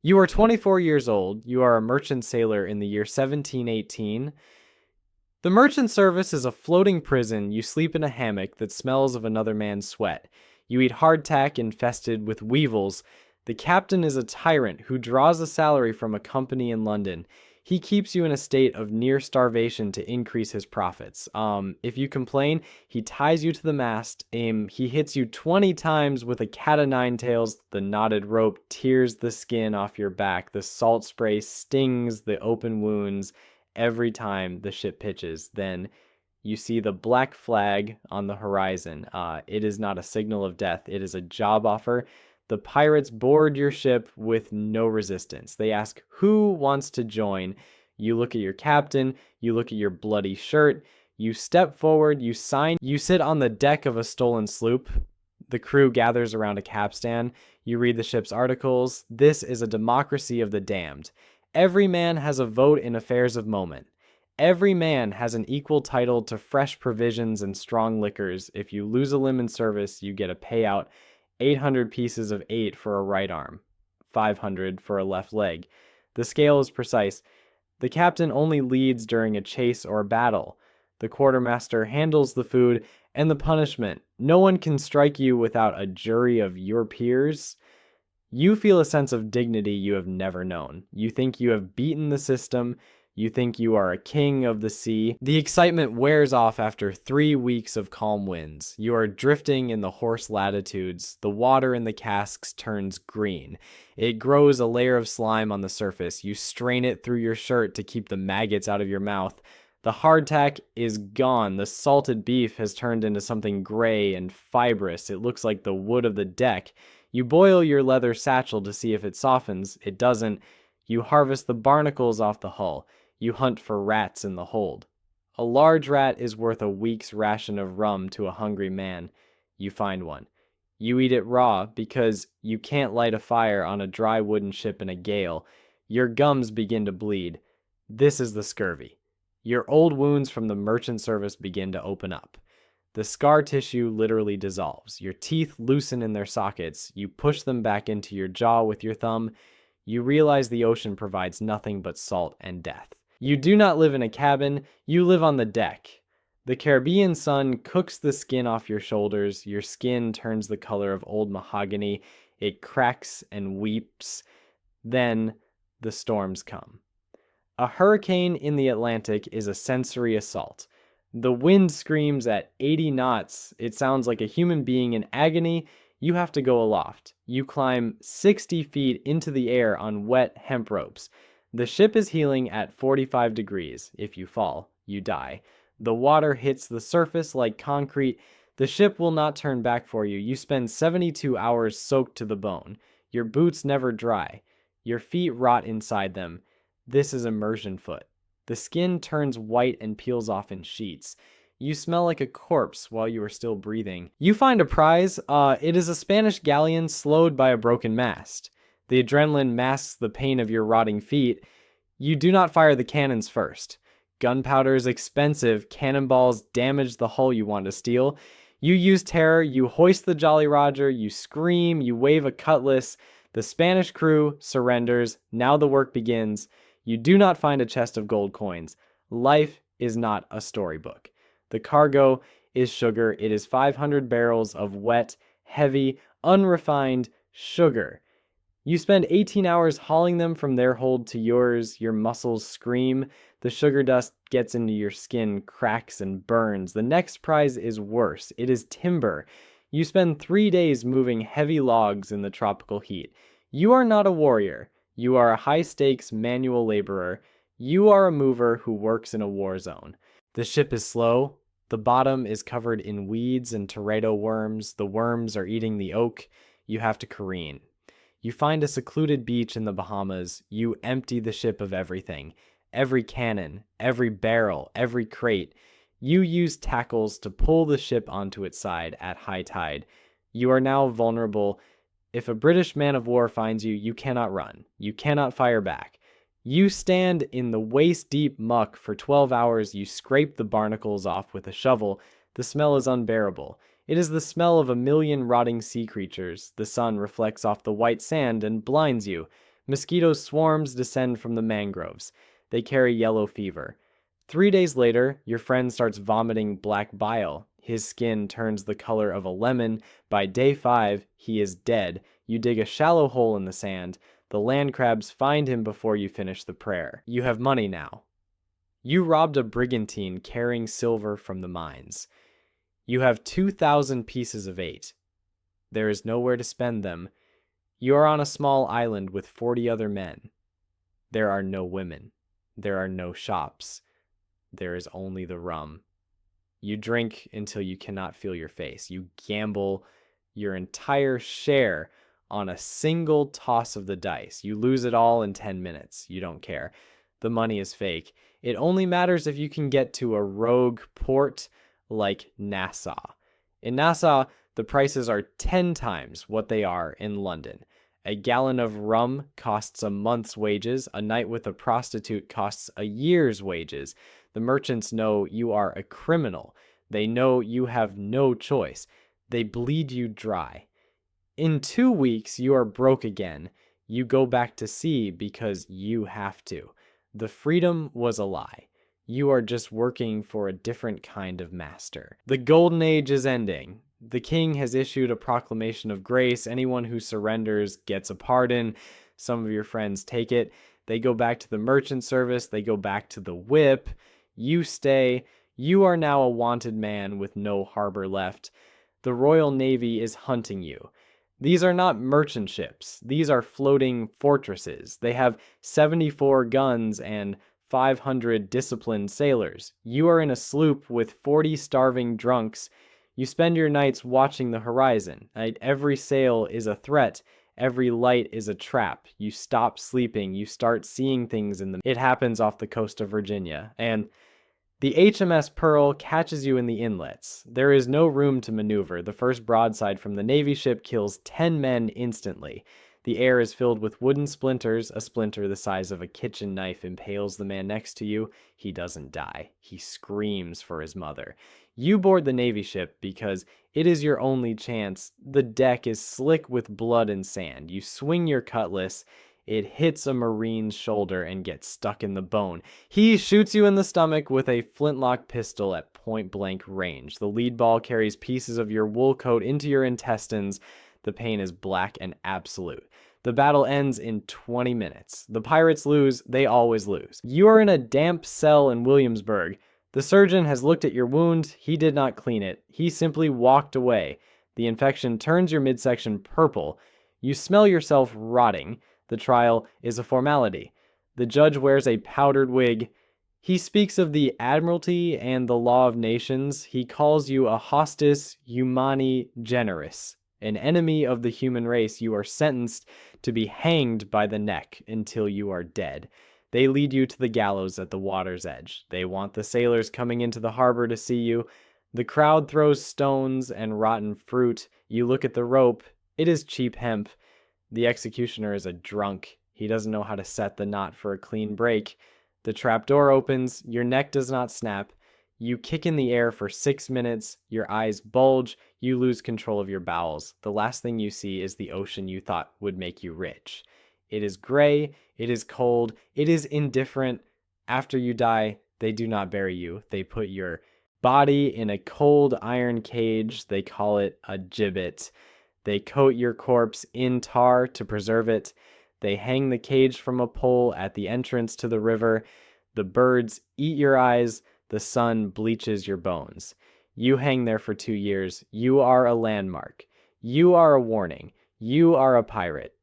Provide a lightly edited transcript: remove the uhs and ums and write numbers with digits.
You are 24 years old. You are a merchant sailor in the year 1718. The merchant service is a floating prison. You sleep in a hammock that smells of another man's sweat. You eat hardtack infested with weevils. The captain is a tyrant who draws a salary from a company in London. He keeps you in a state of near starvation to increase his profits. If you complain, he ties you to the mast. He hits you 20 times with a cat o' nine tails. The knotted rope tears the skin off your back. The salt spray stings the open wounds every time the ship pitches. Then you see the black flag on the horizon. It is not a signal of death. It is a job offer. The pirates board your ship with no resistance. They ask, who wants to join? You look at your captain. You look at your bloody shirt. You step forward. You sign. You sit on the deck of a stolen sloop. The crew gathers around a capstan. You read the ship's articles. This is a democracy of the damned. Every man has a vote in affairs of moment. Every man has an equal title to fresh provisions and strong liquors. If you lose a limb in service, you get a payout. 800 pieces of 8 for a right arm, 500 for a left leg. The scale is precise. The captain only leads during a chase or a battle. The quartermaster handles the food and the punishment. No one can strike you without a jury of your peers. You feel a sense of dignity you have never known. You think you have beaten the system. You think you are a king of the sea. The excitement wears off after 3 weeks of calm winds. You are drifting in the hoarse latitudes. The water in the casks turns green. It grows a layer of slime on the surface. You strain it through your shirt to keep the maggots out of your mouth. The hardtack is gone. The salted beef has turned into something gray and fibrous. It looks like the wood of the deck. You boil your leather satchel to see if it softens. It doesn't. You harvest the barnacles off the hull. You hunt for rats in the hold. A large rat is worth a week's ration of rum to a hungry man. You find one. You eat it raw because you can't light a fire on a dry wooden ship in a gale. Your gums begin to bleed. This is the scurvy. Your old wounds from the merchant service begin to open up. The scar tissue literally dissolves. Your teeth loosen in their sockets. You push them back into your jaw with your thumb. You realize the ocean provides nothing but salt and death. You do not live in a cabin. You live on the deck. The Caribbean sun cooks the skin off your shoulders. Your skin turns the color of old mahogany. It cracks and weeps. Then the storms come. A hurricane in the Atlantic is a sensory assault. The wind screams at 80 knots. It sounds like a human being in agony. You have to go aloft. You climb 60 feet into the air on wet hemp ropes. The ship is heeling at 45 degrees. If you fall, you die. The water hits the surface like concrete. The ship will not turn back for you. You spend 72 hours soaked to the bone. Your boots never dry. Your feet rot inside them. This is immersion foot. The skin turns white and peels off in sheets. You smell like a corpse while you are still breathing. You find a prize. It is a Spanish galleon slowed by a broken mast. The adrenaline masks the pain of your rotting feet. You do not fire the cannons first. Gunpowder is expensive. Cannonballs damage the hull you want to steal. You use terror. You hoist the Jolly Roger. You scream. You wave a cutlass. The Spanish crew surrenders. Now the work begins. You do not find a chest of gold coins. Life is not a storybook. The cargo is sugar. It is 500 barrels of wet, heavy, unrefined sugar. You spend 18 hours hauling them from their hold to yours. Your muscles scream. The sugar dust gets into your skin, cracks and burns. The next prize is worse. It is timber. You spend 3 days moving heavy logs in the tropical heat. You are not a warrior. You are a high-stakes manual laborer. You are a mover who works in a war zone. The ship is slow. The bottom is covered in weeds and teredo worms. The worms are eating the oak. You have to careen. You find a secluded beach in the Bahamas. You empty the ship of everything. Every cannon, every barrel, every crate. You use tackles to pull the ship onto its side at high tide. You are now vulnerable. If a British man of war finds you, you cannot run. You cannot fire back. You stand in the waist-deep muck for 12 hours. You scrape the barnacles off with a shovel. The smell is unbearable. It is the smell of a million rotting sea creatures. The sun reflects off the white sand and blinds you. Mosquito swarms descend from the mangroves. They carry yellow fever. 3 days later, your friend starts vomiting black bile. His skin turns the color of a lemon. By day 5, he is dead. You dig a shallow hole in the sand. The land crabs find him before you finish the prayer. You have money now. You robbed a brigantine carrying silver from the mines. You have 2,000 pieces of 8. There is nowhere to spend them. You are on a small island with 40 other men. There are no women. There are no shops. There is only the rum. You drink until you cannot feel your face. You gamble your entire share on a single toss of the dice. You lose it all in 10 minutes. You don't care. The money is fake. It only matters if you can get to a rogue port like Nassau. In Nassau, the prices are 10 times what they are in London. A gallon of rum costs a month's wages. A night with a prostitute costs a year's wages. The merchants know you are a criminal. They know you have no choice. They bleed you dry. In 2 weeks, you are broke again. You go back to sea because you have to. The freedom was a lie. You are just working for a different kind of master. The golden age is ending. The king has issued a proclamation of grace. Anyone who surrenders gets a pardon. Some of your friends take it. They go back to the merchant service. They go back to the whip. You stay. You are now a wanted man with no harbor left. The Royal Navy is hunting you. These are not merchant ships. These are floating fortresses. They have 74 guns and 500 disciplined sailors. You are in a sloop with 40 starving drunks. You spend your nights watching the horizon. Every sail is a threat. Every light is a trap. You stop sleeping. You start seeing things in them. It happens off the coast of Virginia. And the HMS Pearl catches you in the inlets. There is no room to maneuver. The first broadside from the Navy ship kills 10 men instantly. The air is filled with wooden splinters. A splinter the size of a kitchen knife impales the man next to you. He doesn't die. He screams for his mother. You board the Navy ship because it is your only chance. The deck is slick with blood and sand. You swing your cutlass. It hits a Marine's shoulder and gets stuck in the bone. He shoots you in the stomach with a flintlock pistol at point-blank range. The lead ball carries pieces of your wool coat into your intestines. The pain is black and absolute. The battle ends in 20 minutes. The pirates lose. They always lose. You are in a damp cell in Williamsburg. The surgeon has looked at your wound. He did not clean it. He simply walked away. The infection turns your midsection purple. You smell yourself rotting. The trial is a formality. The judge wears a powdered wig. He speaks of the Admiralty and the law of nations. He calls you a hostis humani generis, an enemy of the human race. You are sentenced to be hanged by the neck until you are dead. They lead you to the gallows at the water's edge. They want the sailors coming into the harbor to see you. The crowd throws stones and rotten fruit. You look at the rope. It is cheap hemp. The executioner is a drunk. He doesn't know how to set the knot for a clean break. The trapdoor opens. Your neck does not snap. You kick in the air for 6 minutes. Your eyes bulge. You lose control of your bowels. The last thing you see is the ocean you thought would make you rich. It is gray. It is cold. It is indifferent. After you die, they do not bury you. They put your body in a cold iron cage. They call it a gibbet. They coat your corpse in tar to preserve it. They hang the cage from a pole at the entrance to the river. The birds eat your eyes. The sun bleaches your bones. You hang there for 2 years. You are a landmark. You are a warning. You are a pirate.